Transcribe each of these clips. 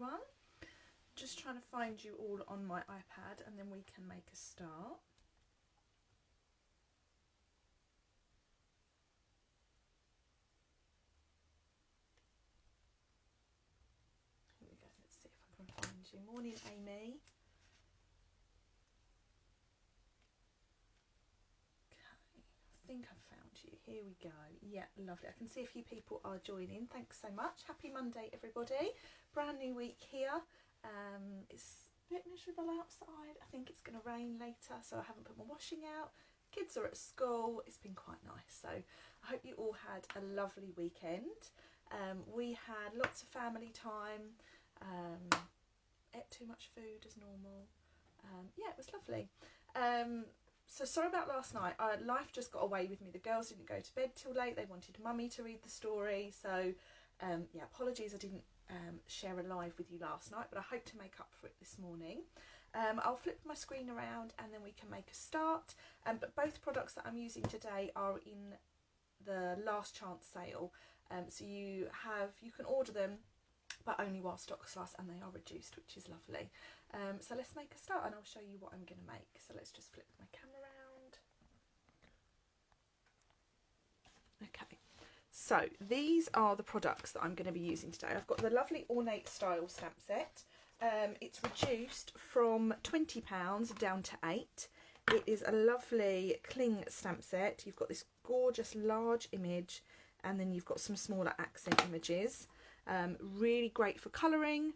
everyone. Just trying to find you all on my iPad and then we can make a start. Here we go, let's see if I can find you. Morning, Amy. I think I've found you. Here we go. Yeah, lovely. I can see a few people are joining. Thanks so much. Happy Monday, everybody. Brand new week here. It's a bit miserable outside. I think it's going to rain later, so I haven't put my washing out. Kids are at school. It's been quite nice. So I hope you all had a lovely weekend. We had lots of family time. Ate too much food as normal. Yeah, it was lovely. So sorry about last night. Life just got away with me. The girls didn't go to bed till late. They wanted mummy to read the story. So yeah, apologies I didn't share a live with you last night, but I hope to make up for it this morning. I'll flip my screen around and then we can make a start. But both products that I'm using today are in the last chance sale. So you can order them, but only while stocks last, and they are reduced, which is lovely. So let's make a start and I'll show you what I'm going to make. So let's just flip my camera around. Okay, so these are the products that I'm going to be using today. I've got the lovely Ornate Style stamp set. It's reduced from £20 down to £8. It is a lovely cling stamp set. You've got this gorgeous large image and then you've got some smaller accent images. Really great for colouring,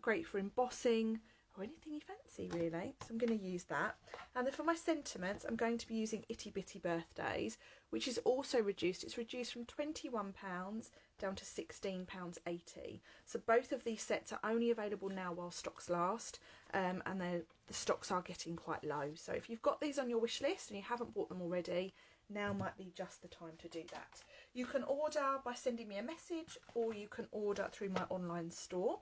great for embossing or anything you fancy really. So I'm going to use that. And then for my sentiments I'm going to be using Itty Bitty Birthdays, which is also reduced. It's reduced from £21 down to £16.80. So both of these sets are only available now while stocks last, and the stocks are getting quite low. So if you've got these on your wish list and you haven't bought them already, now might be just the time to do that. You can order by sending me a message or you can order through my online store.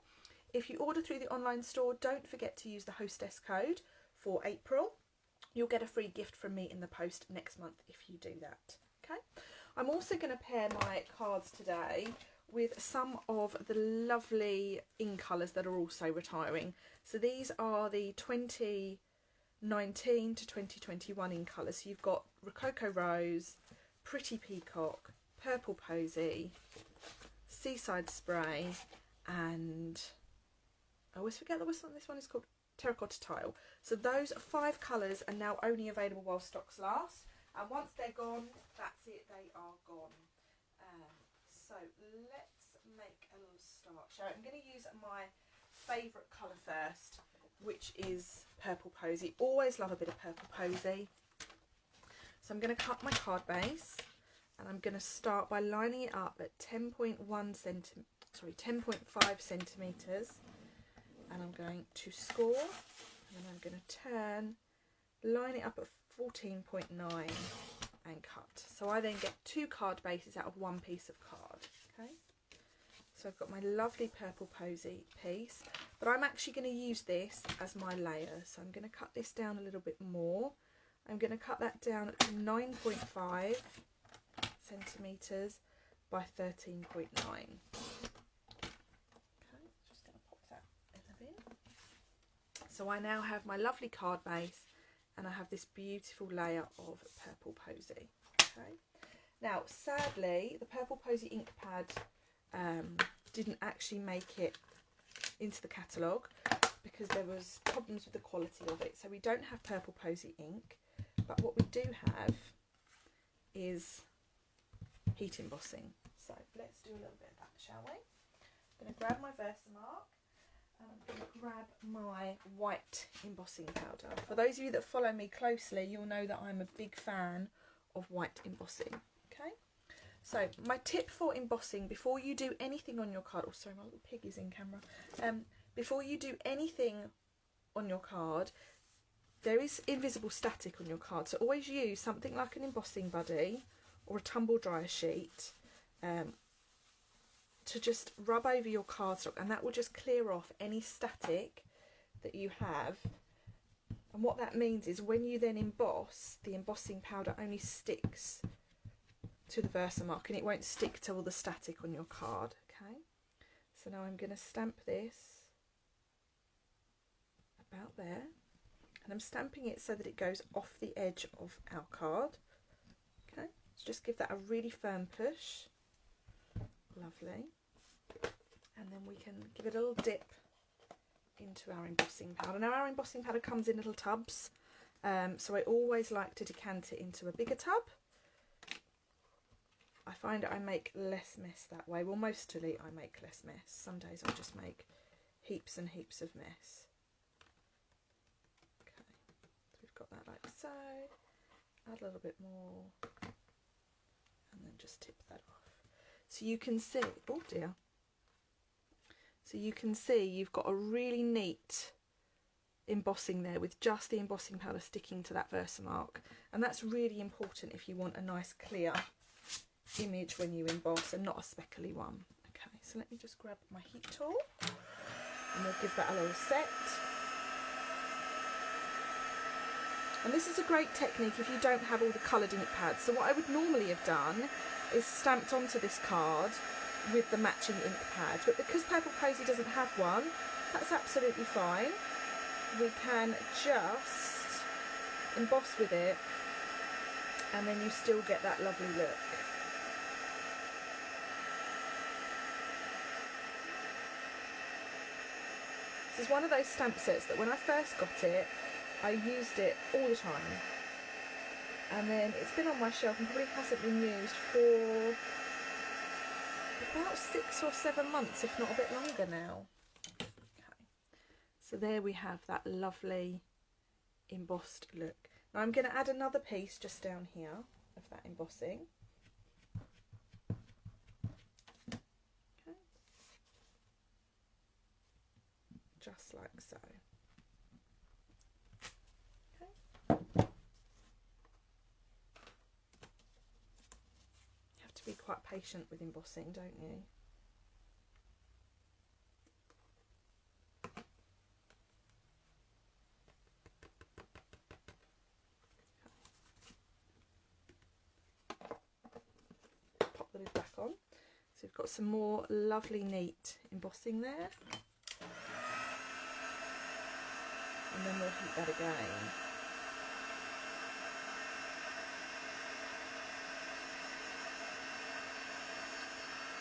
If you order through the online store, don't forget to use the hostess code for April. You'll get a free gift from me in the post next month if you do that. Okay. I'm also going to pair my cards today with some of the lovely ink colours that are also retiring. So these are the 2019 to 2021 in colours. So you've got Rococo Rose, Pretty Peacock, Purple Posy, Seaside Spray, and I always forget this one is called Terracotta Tile. So those 5 colours are now only available while stocks last, and once they're gone, that's it, they are gone. So let's make a little start show. I'm going to use my favourite colour first, which is Purple Posy. Always love a bit of Purple Posy. So I'm going to cut my card base and I'm going to start by lining it up at 10.5 centimetres, and I'm going to score, and then I'm going to turn, line it up at 14.9 and cut. So I then get 2 card bases out of 1 piece of card. Okay, so I've got my lovely Purple Posy piece, but I'm actually going to use this as my layer. So I'm going to cut this down a little bit more. I'm going to cut that down at 9.5 centimetres by 13.9. Okay, just going to pop that in the bin. So I now have my lovely card base and I have this beautiful layer of Purple Posy. Okay, now sadly the Purple Posy ink pad didn't actually make it into the catalogue because there was problems with the quality of it. So we don't have Purple Posy ink, but what we do have is heat embossing. So let's do a little bit of that, shall we? I'm going to grab my Versamark and I'm going to grab my white embossing powder. For those of you that follow me closely, you'll know that I'm a big fan of white embossing. Okay, so my tip for embossing before you do anything on your card, oh sorry, my little pig is in camera. Before you do anything on your card, there is invisible static on your card, so always use something like an embossing buddy or a tumble dryer sheet to just rub over your cardstock, and that will just clear off any static that you have. And what that means is when you then emboss, the embossing powder only sticks to the Versamark and it won't stick to all the static on your card. Okay, So now I'm going to stamp this about there, and I'm stamping it so that it goes off the edge of our card. Okay, so just give that a really firm push. Lovely. And then we can give it a little dip into our embossing powder. Now our embossing powder comes in little tubs, so I always like to decant it into a bigger tub. I find I make less mess that way. Well, mostly I make less mess. Some days I just make heaps and heaps of mess. Okay, so we've got that like so. Add a little bit more, and then just tip that off. So you can see, oh dear. So you can see you've got a really neat embossing there with just the embossing powder sticking to that Versamark, and that's really important if you want a nice clear image when you emboss and not a speckly one. Okay, so let me just grab my heat tool and we'll give that a little set. And this is a great technique if you don't have all the coloured ink pads. So what I would normally have done is stamped onto this card with the matching ink pad, but because Purple Posy doesn't have one, that's absolutely fine. We can just emboss with it, and then you still get that lovely look. This is one of those stamp sets that when I first got it, I used it all the time, and then it's been on my shelf and probably hasn't been used for about 6 or 7 months, if not a bit longer now. Okay, so there we have that lovely embossed look. Now I'm going to add another piece just down here of that embossing. Okay, just like so. Okay. You have to be quite patient with embossing, don't you? Pop the lid back on. So we've got some more lovely neat embossing there. And then we'll heat that again.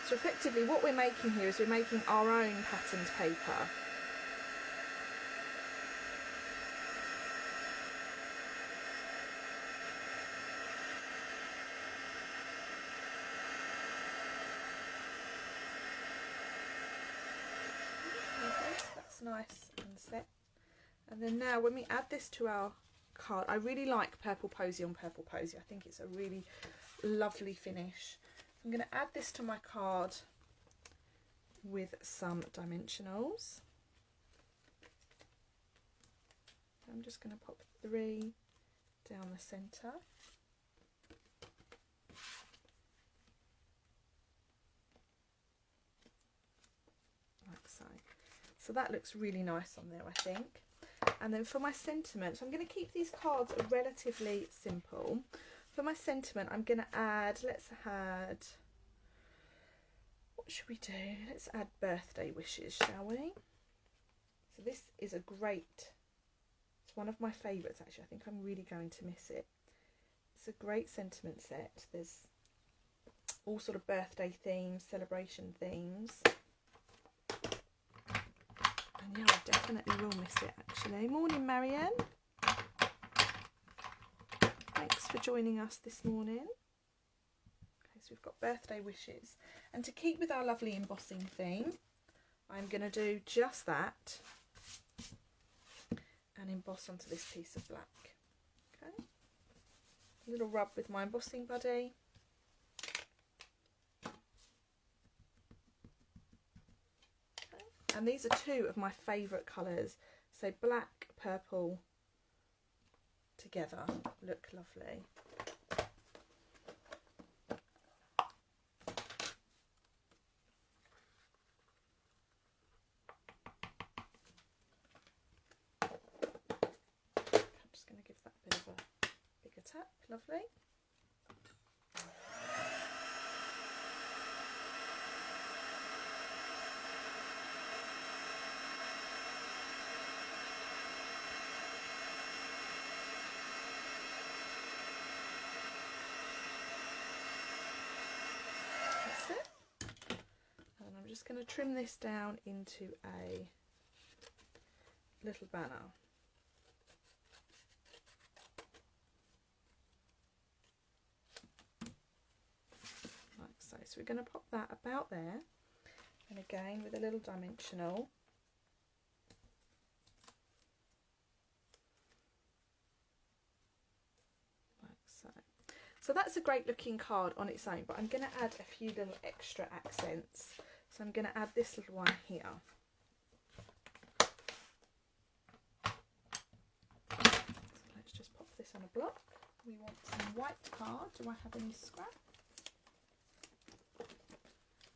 So effectively what we're making here is we're making our own patterned paper. That's nice and set. And then now when we add this to our card, I really like Purple Posy on Purple Posy. I think it's a really lovely finish. I'm going to add this to my card with some dimensionals. I'm just going to pop 3 down the centre. Like so. So that looks really nice on there, I think. And then for my sentiment, so I'm going to keep these cards relatively simple. For my sentiment, I'm going to add, let's add, what should we do? Let's add birthday wishes, shall we? So this is a great, it's one of my favourites actually. I think I'm really going to miss it. It's a great sentiment set. There's all sort of birthday themes, celebration themes. And yeah, I definitely will miss it actually. Morning, Marianne. Thanks for joining us this morning. Okay, so we've got birthday wishes. And to keep with our lovely embossing theme, I'm going to do just that and emboss onto this piece of black. Okay, a little rub with my embossing buddy. Okay. And these are 2 of my favourite colours. So black, purple together look lovely. I'm just going to give that a bit of a bigger tap, lovely. just going to trim this down into a little banner. Like so. So we're going to pop that about there, and again with a little dimensional. So that's a great looking card on its own, but I'm going to add a few little extra accents. So I'm going to add this little one here. So let's just pop this on a block. We want some white card. Do I have any scrap?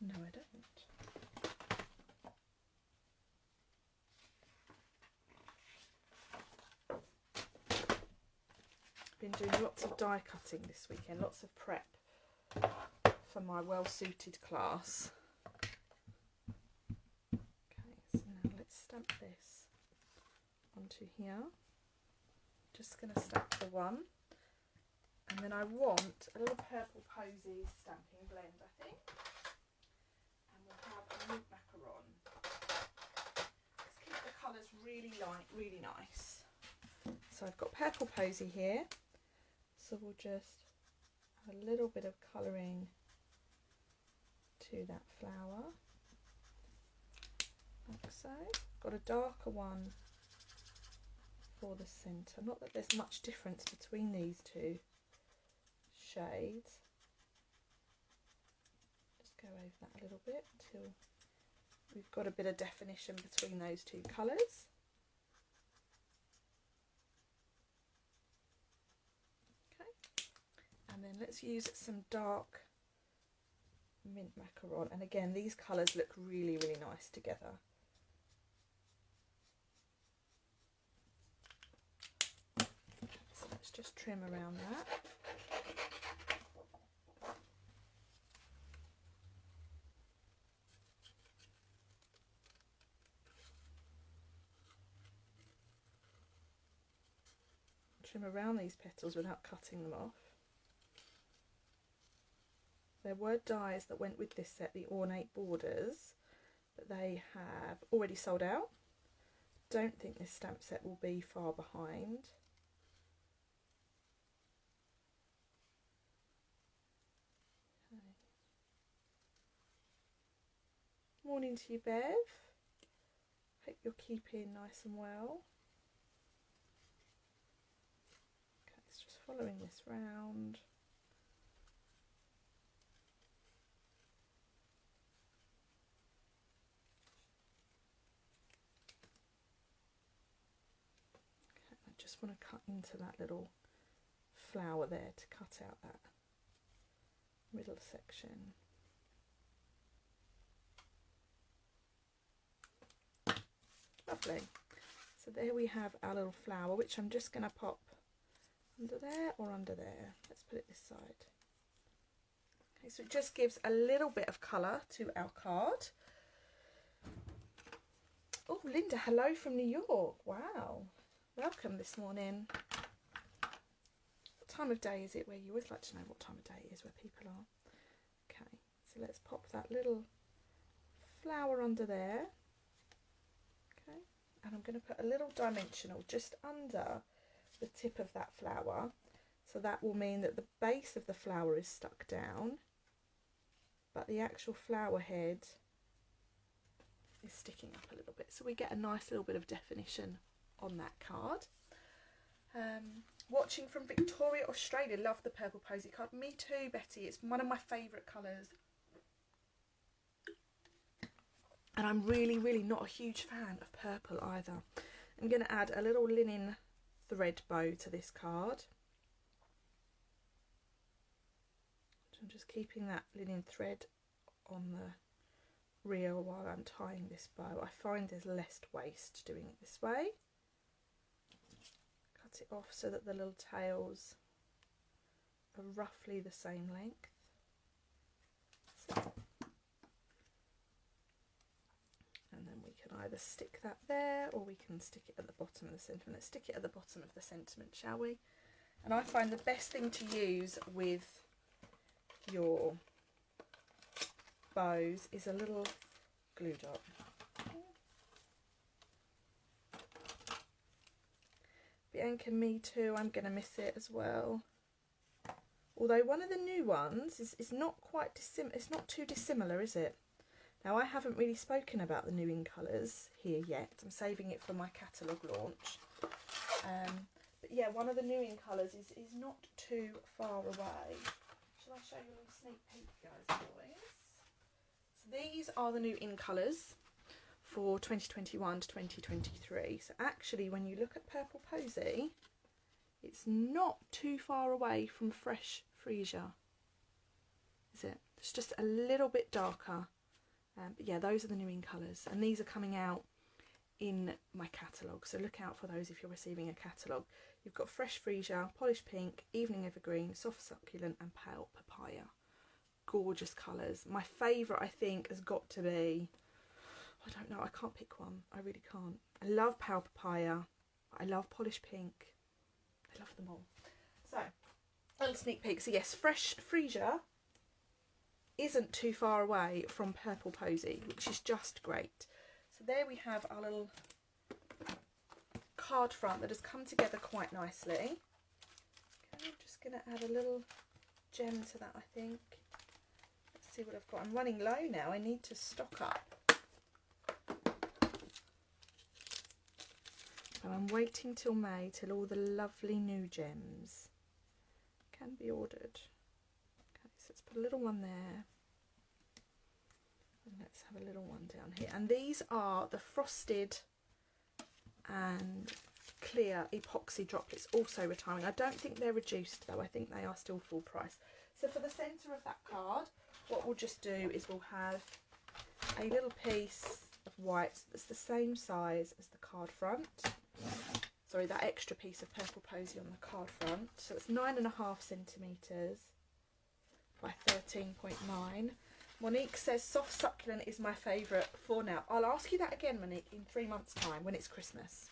No, I don't. Been doing lots of die cutting this weekend, lots of prep for my well suited class. Okay, so now let's stamp this onto here. Just going to stamp the one, and then I want a little purple posy stamping blend, I think, and we'll have a mint macaron. Let's keep the colours really light, really nice. So I've got purple posy here. So we'll just add a little bit of colouring to that flower, like so. Got a darker one for the centre. Not that there's much difference between these two shades. Just go over that a little bit till we've got a bit of definition between those two colours. And then let's use some dark mint macaron, and again these colours look really, really nice together. So let's just trim around that. Trim around these petals without cutting them off. There were dies that went with this set, the ornate borders, but they have already sold out. Don't think this stamp set will be far behind. Okay. Morning to you, Bev. Hope you're keeping nice and well. Okay, it's just following this round. Just want to cut into that little flower there to cut out that middle section. Lovely. So there we have our little flower, which I'm just going to pop under there or under there. Let's put it this side. Okay, so it just gives a little bit of colour to our card. Oh, Linda, hello from New York. Wow. Welcome this morning. What time of day is it where you always like to know what time of day it is where people are? Okay, so let's pop that little flower under there. Okay, and I'm going to put a little dimensional just under the tip of that flower. So that will mean that the base of the flower is stuck down, but the actual flower head is sticking up a little bit. So we get a nice little bit of definition on that card. Watching from Victoria, Australia. Love the purple posy card. Me too, Betty. It's one of my favourite colours. And I'm really, really not a huge fan of purple either. I'm going to add a little linen thread bow to this card. So I'm just keeping that linen thread on the reel while I'm tying this bow. I find there's less waste doing it this way. Cut it off so that the little tails are roughly the same length. So, and then we can either stick that there or we can stick it at the bottom of the sentiment. Let's stick it at the bottom of the sentiment, shall we? And I find the best thing to use with your bows is a little glue dot. Bianca, me too, I'm going to miss it as well. Although one of the new ones is not quite it's not too dissimilar, is it? Now, I haven't really spoken about the new in colours here yet. I'm saving it for my catalogue launch. But yeah, one of the new in colours is not too far away. Shall I show you a little sneak peek, guys and boys? So these are the new in colours for 2021 to 2023. So actually, when you look at Purple Posy, it's not too far away from Fresh Freesia, is it? It's just a little bit darker. But yeah, those are the new in colours, and these are coming out in my catalogue, so look out for those if you're receiving a catalogue. You've got Fresh Freesia, Polished Pink, Evening Evergreen, Soft Succulent and Pale Papaya. Gorgeous colours. My favourite, I think, has got to be, I don't know, I can't pick one, I really can't. I love Pale Papaya, I love Polished Pink, I love them all. So, a little sneak peek. So yes, Fresh Freesia isn't too far away from Purple Posy, which is just great. So there we have our little card front that has come together quite nicely. Okay, I'm just going to add a little gem to that, I think. Let's see what I've got. I'm running low now, I need to stock up. And I'm waiting till May till all the lovely new gems can be ordered. So let's put a little one there, and let's have a little one down here. And these are the frosted and clear epoxy droplets, also retiring. I don't think they're reduced though, I think they are still full price. So for the centre of that card, what we'll just do is we'll have a little piece of white that's the same size as the card front. Sorry, that extra piece of Purple Posy on the card front. So it's 9.5 centimetres by 13.9. Monique says Soft Succulent is my favourite for now. I'll ask you that again, Monique, in 3 months' time when it's Christmas.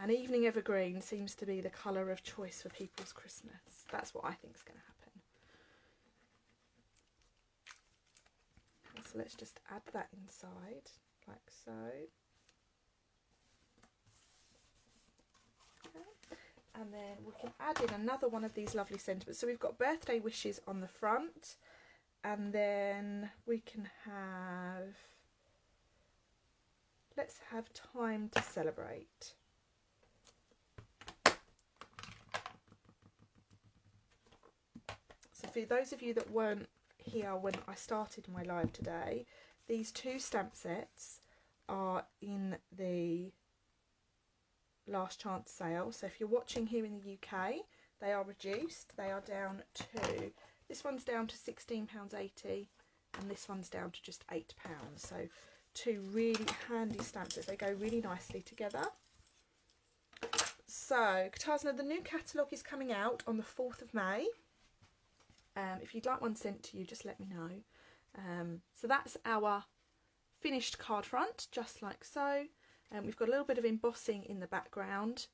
And Evening Evergreen seems to be the colour of choice for people's Christmas. That's what I think is going to happen. Okay, so let's just add that inside, like so. And then we can add in another one of these lovely sentiments. So we've got birthday wishes on the front, and then we can have, let's have time to celebrate. So for those of you that weren't here when I started my live today, these two stamp sets are in the last chance sale. So if you're watching here in the UK, they are reduced. They are down to, this one's down to £16.80 and this one's down to just £8. So two really handy stamp sets. They go really nicely together. So Katarzyna, the new catalogue is coming out on the 4th of May. If you'd like one sent to you, just let me know. So that's our finished card front, just like so. We've got a little bit of embossing in the background,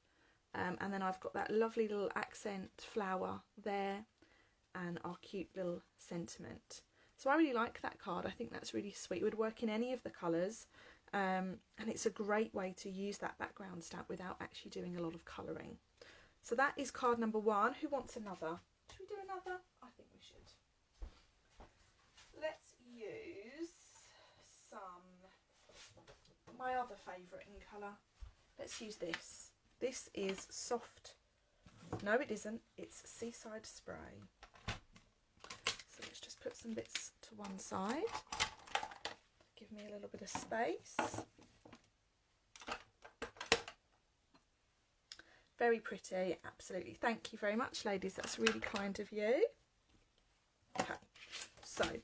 and then I've got that lovely little accent flower there and our cute little sentiment. So I really like that card. I think that's really sweet. It would work in any of the colours, and it's a great way to use that background stamp without actually doing a lot of colouring. So that is card number 1. Who wants another? Should we do another? I think we should. Let's use my other favourite in colour. Let's use this. This is soft. No, it isn't. It's Seaside Spray. So let's just put some bits to one side. Give me a little bit of space. Very pretty, absolutely. Thank you very much, ladies. That's really kind of you. Okay, so I'm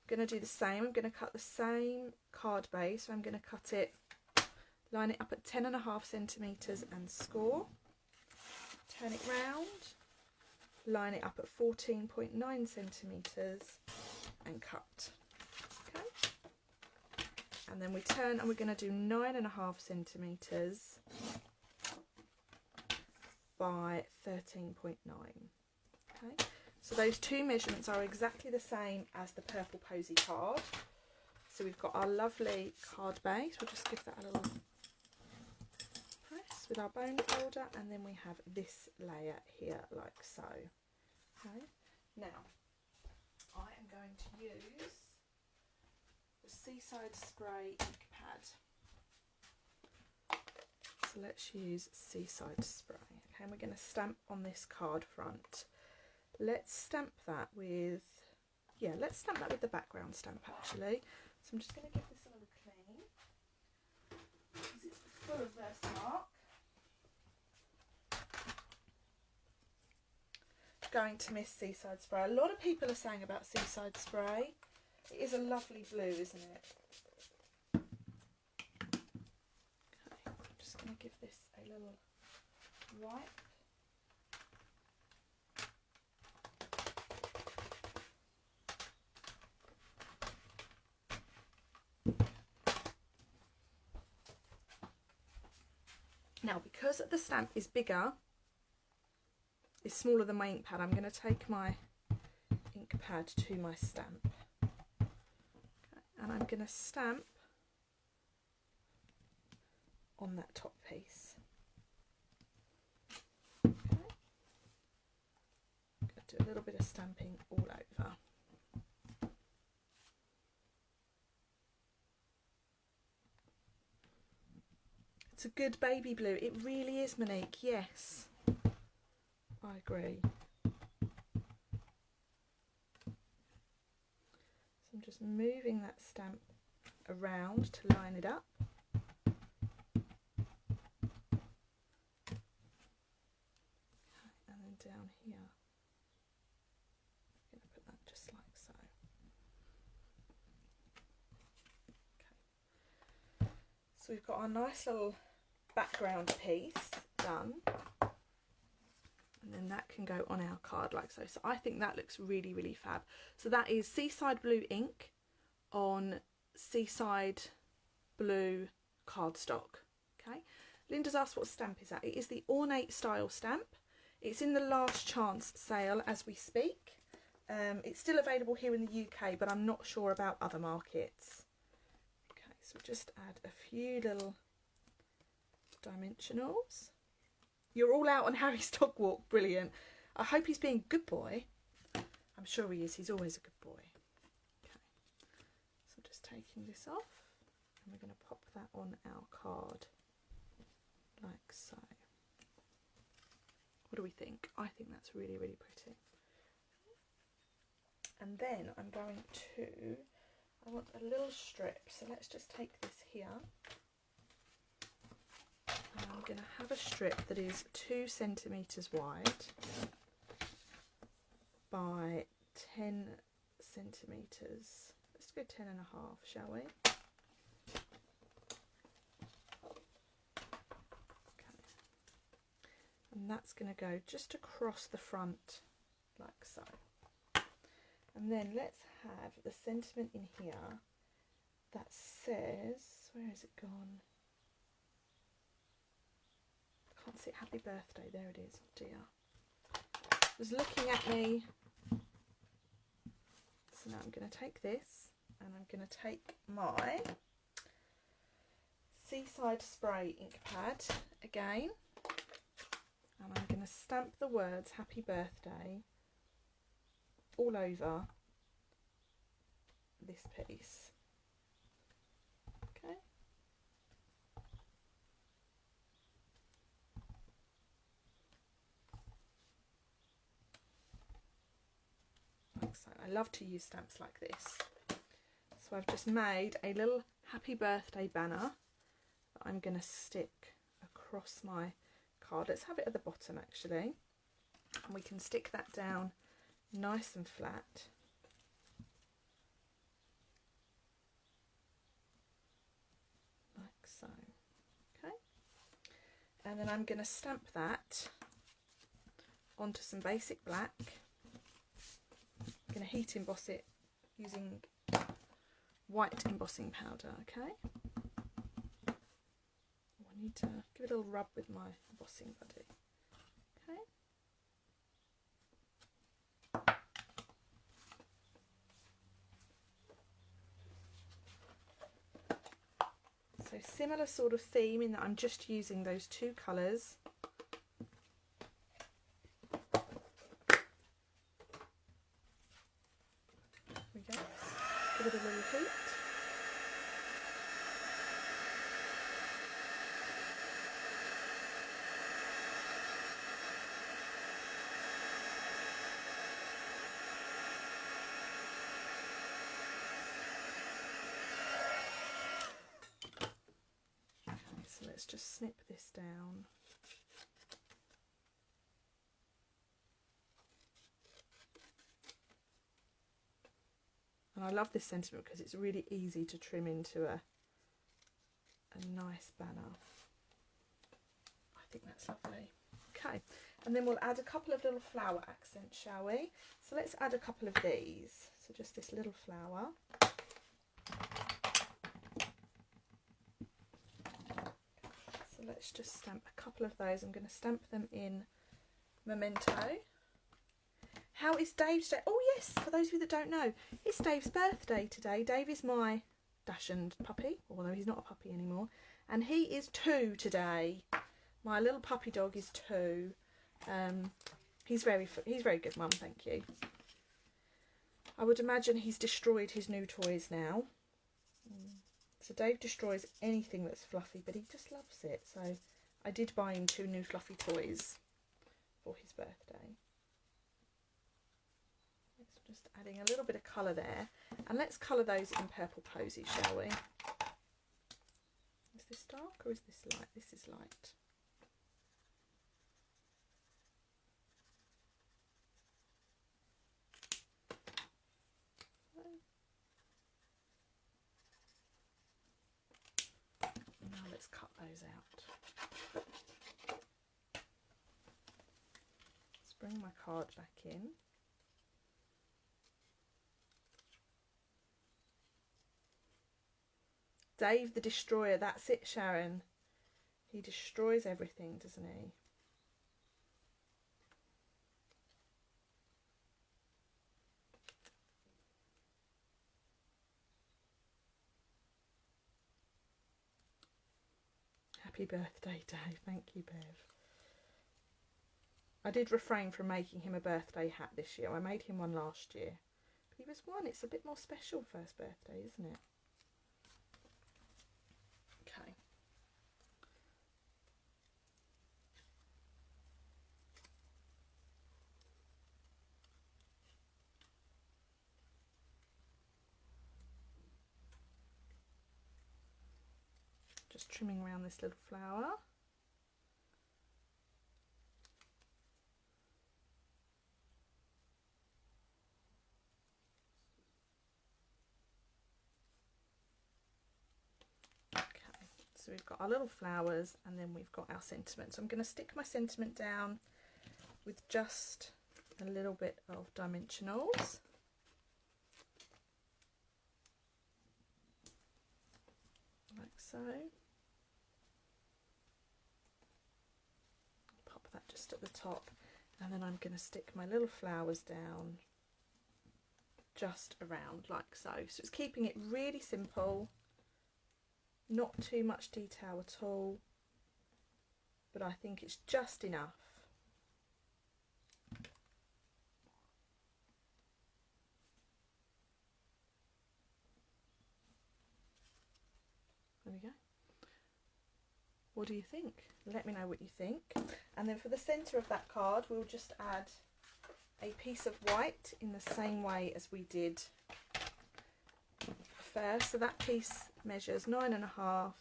going to do the same. I'm going to cut the same card base. So I'm going to cut it, line it up at 10.5 centimetres and score. Turn it round, line it up at 14.9 centimetres and cut. Okay, and then we turn and we're going to do 9.5 centimetres by 13.9. Okay, so those two measurements are exactly the same as the Purple Posy card. So So we've got our lovely card base. We'll just give that a little press with our bone folder, and then we have this layer here like so. Okay, now I am going to use the Seaside Spray ink pad. So let's use Seaside Spray. Okay, and we're going to stamp on this card front. Let's stamp that with, yeah, let's stamp that with the background stamp actually. So I'm just going to give this a little clean because it's full of birthmark. Going to miss Seaside Spray. A lot of people are saying about Seaside Spray. It is a lovely blue, isn't it? Okay, I'm just going to give this a little wipe. Now, because the stamp is bigger, it's smaller than my ink pad, I'm going to take my ink pad to my stamp. Okay, and I'm going to stamp on that top piece. Okay. I'm going to do a little bit of stamping all over. It's a good baby blue. It really is, Monique. Yes, I agree. So I'm just moving that stamp around to line it up. Okay, and then down here, I'm going to put that just like so. Okay. So we've got our nice little background piece done, and then that can go on our card like so. So I think that looks really, really fab. So that is Seaside Blue ink on Seaside Blue cardstock. Okay, Linda's asked what stamp is that. It is the Ornate Style stamp. It's in the last chance sale as we speak. It's still available here in the UK, but I'm not sure about other markets. Okay, so we'll just add a few little dimensionals. You're all out on Harry's dog walk. Brilliant. I hope he's being a good boy. I'm sure he is. He's always a good boy. Okay. So just taking this off, and we're going to pop that on our card like so. What do we think? I think that's really, really pretty. And then I'm going to, I want a little strip. So let's just take this here. And I'm going to have a strip that is 2 centimetres wide by 10 centimetres. Let's go 10 and a half, shall we? Okay. And that's going to go just across the front like so. And then let's have the sentiment in here that says, where has it gone? Can't see it. Happy birthday. There it is. Oh dear. It was looking at me. So now I'm going to take this, and I'm going to take my Seaside Spray ink pad again, and I'm going to stamp the words Happy Birthday all over this piece. Okay. So I love to use stamps like this. So I've just made a little happy birthday banner that I'm going to stick across my card. Let's have it at the bottom actually, and we can stick that down nice and flat. Like so. Okay. And then I'm going to stamp that onto some basic black. I'm going to heat emboss it using white embossing powder, okay? I need to give it a little rub with my embossing buddy, okay? similar sort of theme in that I'm just using those two colours. There we go. Give it a little heat. So let's just snip this down. And I love this sentiment because it's really easy to trim into a nice banner. I think that's lovely. Okay, and then we'll add a couple of little flower accents, shall we? So let's add a couple of these. So just this little flower. So let's just stamp a couple of those. I'm going to stamp them in Memento. How is Dave's day? Oh yes, for those of you that don't know, it's Dave's birthday today. Dave is my Dachshund puppy, although he's not a puppy anymore. And he is 2 today. My little puppy dog is 2. He's very good, Mum, thank you. I would imagine he's destroyed his new toys now. So Dave destroys anything that's fluffy, but he just loves it. So I did buy him 2 new fluffy toys for his birthday. So just adding a little bit of colour there. And let's colour those in Purple Posy, shall we? Is this dark or is this light? This is light. Now let's cut those out. Let's bring my card back in. Dave the Destroyer, that's it, Sharon. He destroys everything, doesn't he? Happy birthday, Dave. Thank you, Bev. I did refrain from making him a birthday hat this year. I made him one last year. But he was 1. It's a bit more special first birthday, isn't it? Okay. Just trimming around this little flower. So we've got our little flowers and then we've got our sentiment. So I'm going to stick my sentiment down with just a little bit of dimensionals. Like so. Pop that just at the top and then I'm going to stick my little flowers down just around like so. So it's keeping it really simple. Not too much detail at all, but I think it's just enough. There we go. What do you think? Let me know what you think. And then for the centre of that card, we'll just add a piece of white in the same way as we did first. So that piece measures 9.5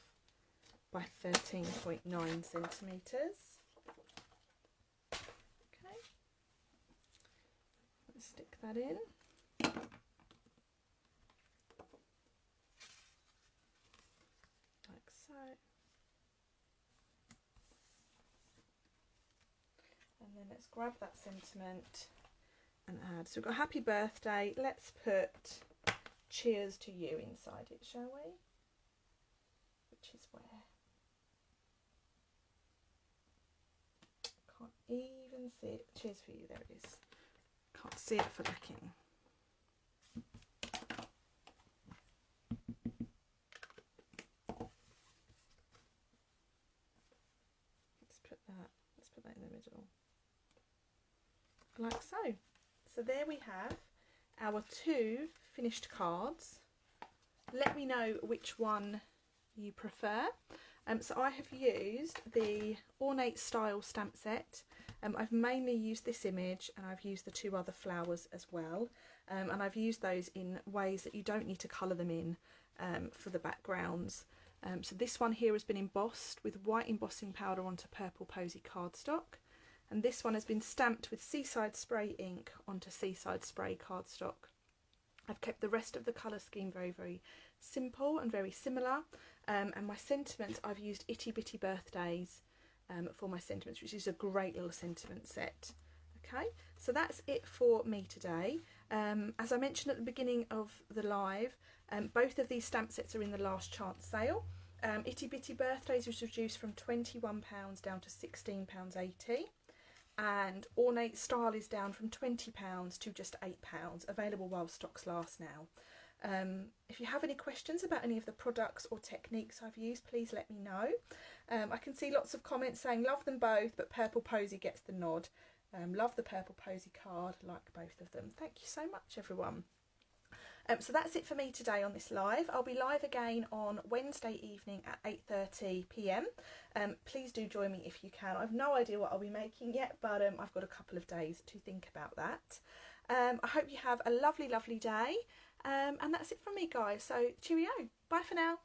by 13.9 centimetres. Okay, let's stick that in. Like so. And then let's grab that sentiment and add. So we've got happy birthday. Let's put cheers to you inside it, shall we? Which is where? Can't even see it. Cheers for you, there it is. Can't see it for looking. like so. So there we have our 2 finished cards. Let me know which one you prefer. So I have used the Ornate Style stamp set. I've mainly used this image, and I've used the 2 other flowers as well. And I've used those in ways that you don't need to colour them in for the backgrounds. So this one here has been embossed with white embossing powder onto purple posy cardstock. And this one has been stamped with Seaside Spray ink onto Seaside Spray cardstock. I've kept the rest of the colour scheme very, very simple and very similar. And my sentiments, I've used Itty Bitty Birthdays for my sentiments, which is a great little sentiment set. Okay, so that's it for me today. As I mentioned at the beginning of the live, both of these stamp sets are in the last chance sale. Itty Bitty Birthdays was reduced from £21 down to £16.80. And Ornate Style is down from £20 to just £8, available while stocks last now. If you have any questions about any of the products or techniques I've used, please let me know. I can see lots of comments saying love them both, but Purple Posy gets the nod. Love the Purple Posy card, like both of them. Thank you so much, everyone. So that's it for me today on this live. I'll be live again on Wednesday evening at 8:30 p.m. Please do join me if you can. I've no idea what I'll be making yet, but I've got a couple of days to think about that. I hope you have a lovely, lovely day. And that's it from me, guys. So cheerio. Bye for now.